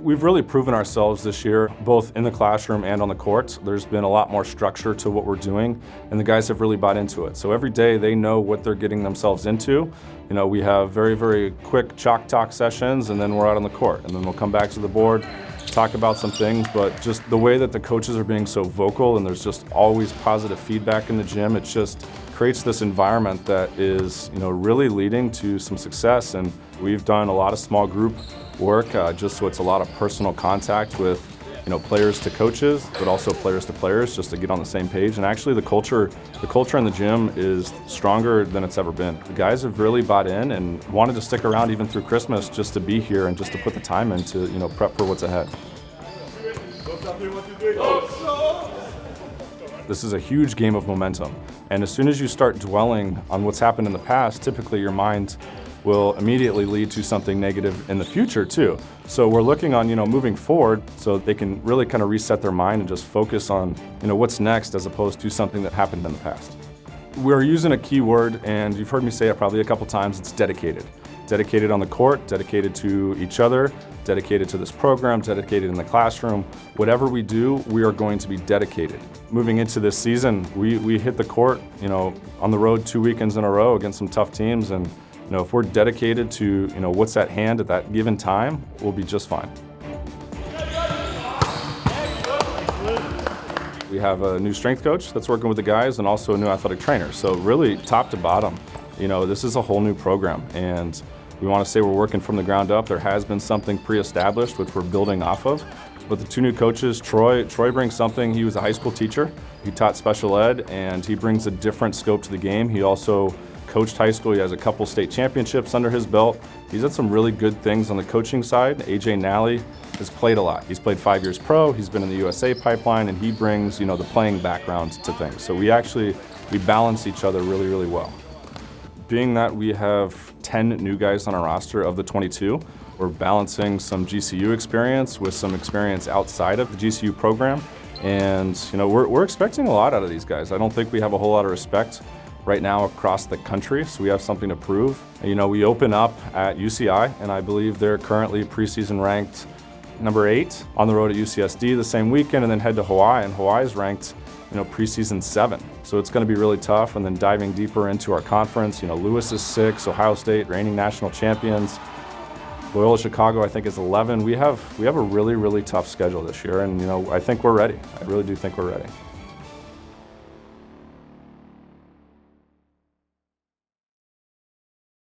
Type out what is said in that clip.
We've really proven ourselves this year, both in the classroom and on the court. There's been a lot more structure to what we're doing, and the guys have really bought into it. So every day they know what they're getting themselves into. You know, we have very, very quick chalk talk sessions, and then we're out on the court. And then we'll come back to the board, talk about some things, but just the way that the coaches are being so vocal and there's just always positive feedback in the gym, it just creates this environment that is, really leading to some success. And we've done a lot of small group work, just so it's a lot of personal contact with, players to coaches, but also players to players, just to get on the same page. And actually the culture in the gym is stronger than it's ever been. The guys have really bought in and wanted to stick around even through Christmas just to be here and just to put the time in to, prep for what's ahead. This is a huge game of momentum. And as soon as you start dwelling on what's happened in the past, typically your mind will immediately lead to something negative in the future too. So we're looking on, moving forward so they can really kind of reset their mind and just focus on, what's next as opposed to something that happened in the past. We're using a key word, and you've heard me say it probably a couple times, it's dedicated. Dedicated on the court, dedicated to each other, dedicated to this program, dedicated in the classroom. Whatever we do, we are going to be dedicated. Moving into this season, we hit the court, on the road 2 weekends in a row against some tough teams, and if we're dedicated to, what's at hand at that given time, we'll be just fine. We have a new strength coach that's working with the guys and also a new athletic trainer. So really top to bottom, this is a whole new program, and we want to say we're working from the ground up. There has been something pre-established which we're building off of. But the two new coaches, Troy brings something. He was a high school teacher. He taught special ed, and he brings a different scope to the game. He also coached high school. He has a couple state championships under his belt. He's had some really good things on the coaching side. AJ Nally has played a lot. He's played 5 years pro. He's been in the USA pipeline, and he brings, the playing background to things. So we balance each other really, really well. Being that we have 10 new guys on our roster of the 22, we're balancing some GCU experience with some experience outside of the GCU program. And, we're expecting a lot out of these guys. I don't think we have a whole lot of respect right now across the country, so we have something to prove. We open up at UCI, and I believe they're currently preseason ranked number 8 on the road at UCSD the same weekend, and then head to Hawaii, and Hawaii's ranked, preseason 7. So it's going to be really tough, and then diving deeper into our conference, Lewis is 6, Ohio State, reigning national champions. Loyola Chicago, I think, is 11. We have a really, really tough schedule this year, and I think we're ready. I really do think we're ready.